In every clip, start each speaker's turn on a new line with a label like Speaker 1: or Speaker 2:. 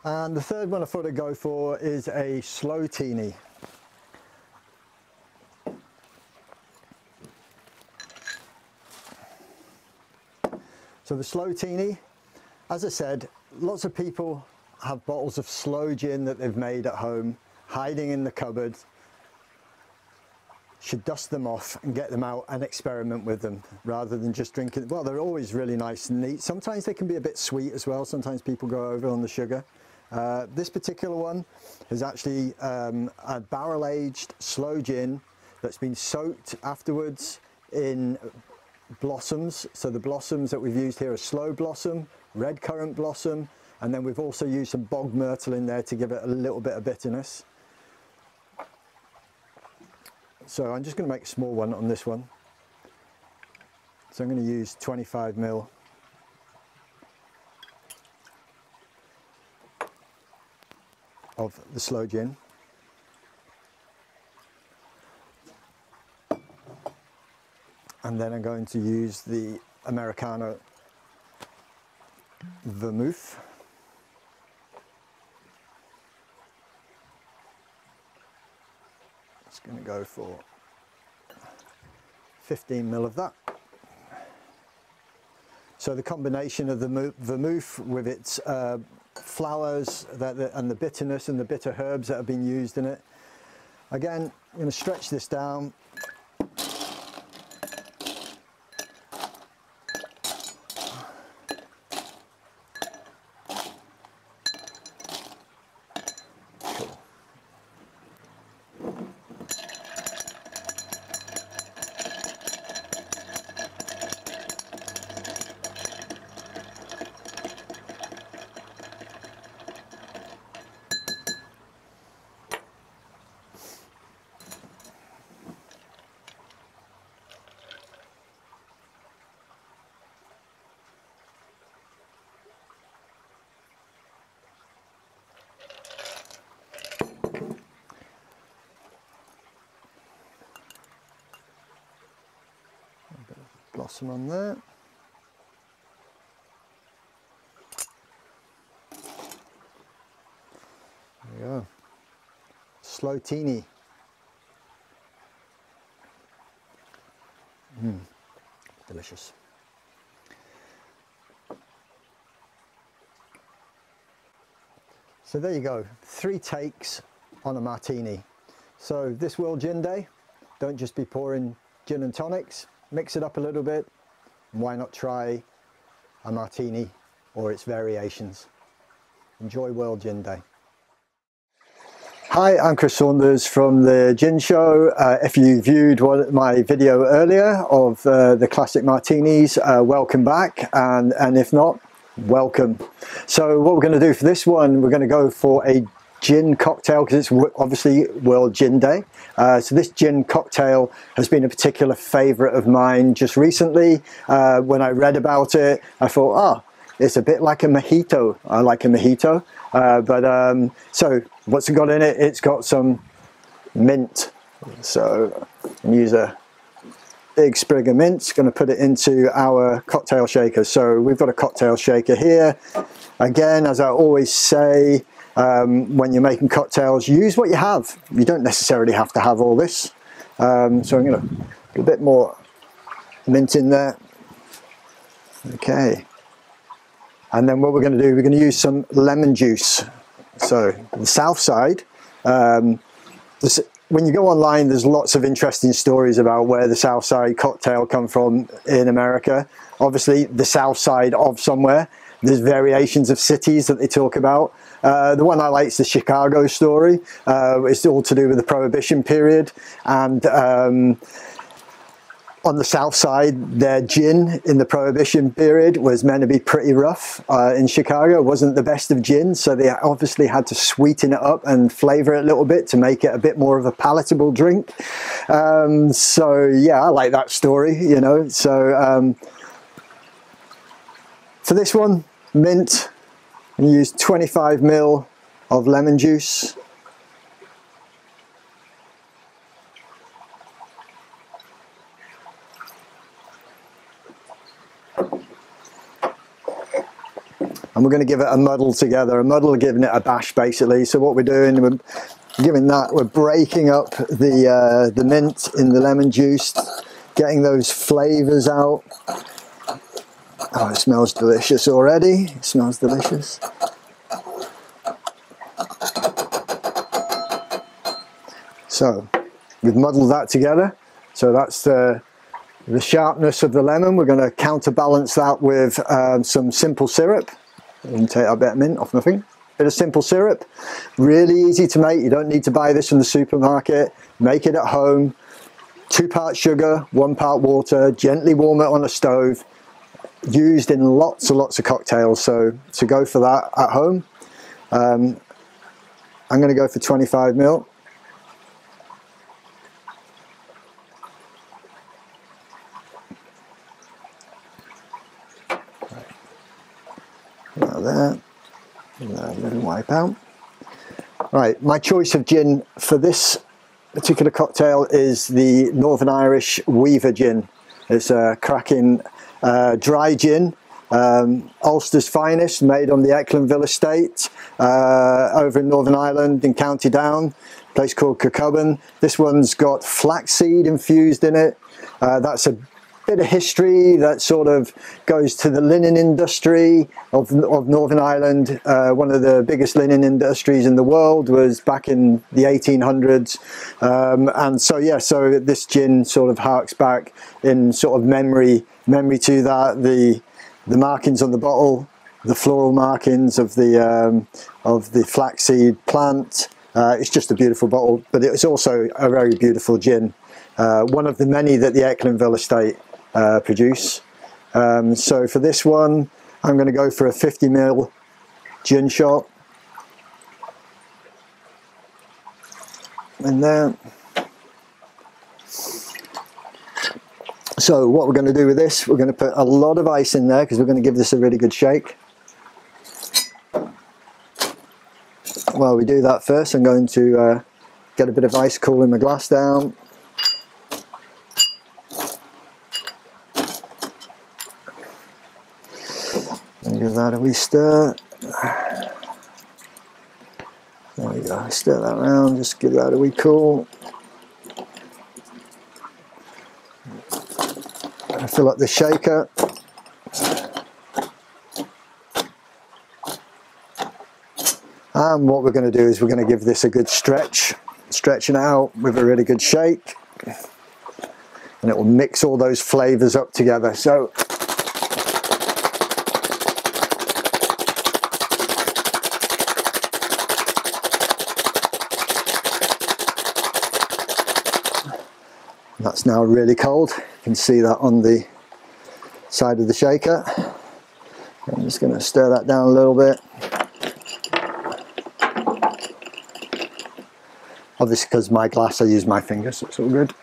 Speaker 1: And the third one I thought I'd go for is a Sloe Martini. So the Sloe Martini, as I said, lots of people have bottles of sloe gin that they've made at home, hiding in the cupboard. Should dust them off and get them out and experiment with them rather than just drinking. Well, they're always really nice and neat. Sometimes they can be a bit sweet as well. Sometimes people go over on the sugar. This particular one is actually a barrel-aged sloe gin that's been soaked afterwards in blossoms. So the blossoms that we've used here are sloe blossom, red currant blossom, and then we've also used some bog myrtle in there to give it a little bit of bitterness. So I'm just going to make a small one on this one. So I'm going to use 25 ml. Of the sloe gin. And then I'm going to use the Americano vermouth. It's going to go for 15 ml of that. So the combination of the vermouth with its flowers and the bitterness and the bitter herbs that have been used in it. Again, I'm going to stretch this down. Blossom on there. There we go. Sloe Martini. Delicious. So there you go, 3 takes on a martini. So this World Gin Day, don't just be pouring gin and tonics. Mix it up a little bit. Why not try a martini or its variations? Enjoy World Gin Day. Hi, I'm Chris Saunders from the Gin Show. If you viewed my video earlier of the classic martinis, welcome back, and if not, welcome. So what we're going to do for this one, we're going to go for a gin cocktail because it's obviously World Gin Day. So this gin cocktail has been a particular favorite of mine just recently. When I read about it, I thought, oh, it's a bit like a mojito. I like a mojito. So what's it got in it? It's got some mint. So I'm use a big sprig of mint. Going to put it into our cocktail shaker. So we've got a cocktail shaker here. Again, as I always say, when you're making cocktails, use what you have. You don't necessarily have to have all this. So I'm going to put a bit more mint in there. Okay. And then what we're going to do, we're going to use some lemon juice. So the Southside, when you go online, there's lots of interesting stories about where the Southside cocktail come from in America. Obviously, the Southside of somewhere. There's variations of cities that they talk about. The one I like is the Chicago story. It's all to do with the Prohibition period, and on the South Side, their gin in the Prohibition period was meant to be pretty rough. In Chicago, it wasn't the best of gin, so they obviously had to sweeten it up and flavor it a little bit to make it a bit more of a palatable drink. So yeah, I like that story, you know. So for this one, mint, and use 25 ml of lemon juice. and we're going to give it a muddle together, a muddle giving it a bash basically. So what we're doing, we're giving that, we're breaking up the mint in the lemon juice, getting those flavors out. Oh, it smells delicious already. It smells delicious. So we've muddled that together. So that's the sharpness of the lemon. We're going to counterbalance that with some simple syrup. You can take that bit of mint off my finger. Bit of simple syrup. Really easy to make. You don't need to buy this from the supermarket. Make it at home. 2 parts sugar, 1 part water. Gently warm it on a stove. Used in lots and lots of cocktails, so to go for that at home, I'm going to go for 25 ml. Now there, now let it wipe out. Right, my choice of gin for this particular cocktail is the Northern Irish Weaver gin. It's a cracking dry gin, Ulster's finest, made on the Ecklandville estate over in Northern Ireland in County Down, a place called Kirkcudbright. This one's got flaxseed infused in it. That's a bit of history that sort of goes to the linen industry of Northern Ireland. One of the biggest linen industries in the world was back in the 1800s, and so yeah, so this gin sort of harks back in sort of memory to that. The markings on the bottle, the floral markings of the flaxseed plant. It's just a beautiful bottle, but it's also a very beautiful gin. One of the many that the Ecklandville estate produce. So for this one, I'm going to go for a 50 ml gin shot. And there. So what we're going to do with this, we're going to put a lot of ice in there because we're going to give this a really good shake. While we do that first, I'm going to get a bit of ice cooling my glass down. And give that a wee stir. There we go, stir that around, just give that a wee cool. Fill up the shaker. And what we're going to do is we're going to give this a good stretch, stretching out with a really good shake, and it will mix all those flavors up together. So that's now really cold. You can see that on the side of the shaker. I'm just going to stir that down a little bit. Obviously, because my glass, I use my fingers, so it's all good.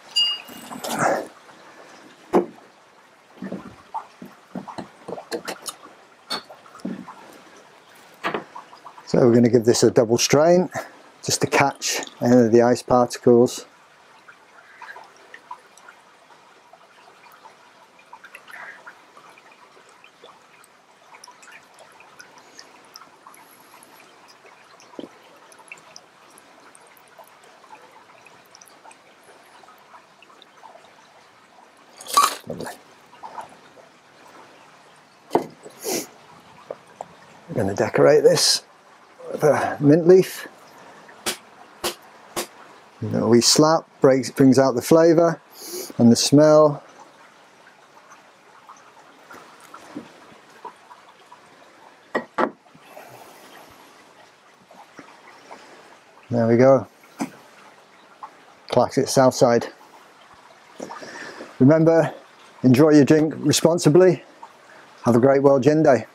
Speaker 1: So we're going to give this a double strain, just to catch any of the ice particles. Lovely. I'm going to decorate this with a mint leaf. A wee slap brings out the flavour and the smell. There we go. Classic Southside. Remember, enjoy your drink responsibly. Have a great World Gin Day.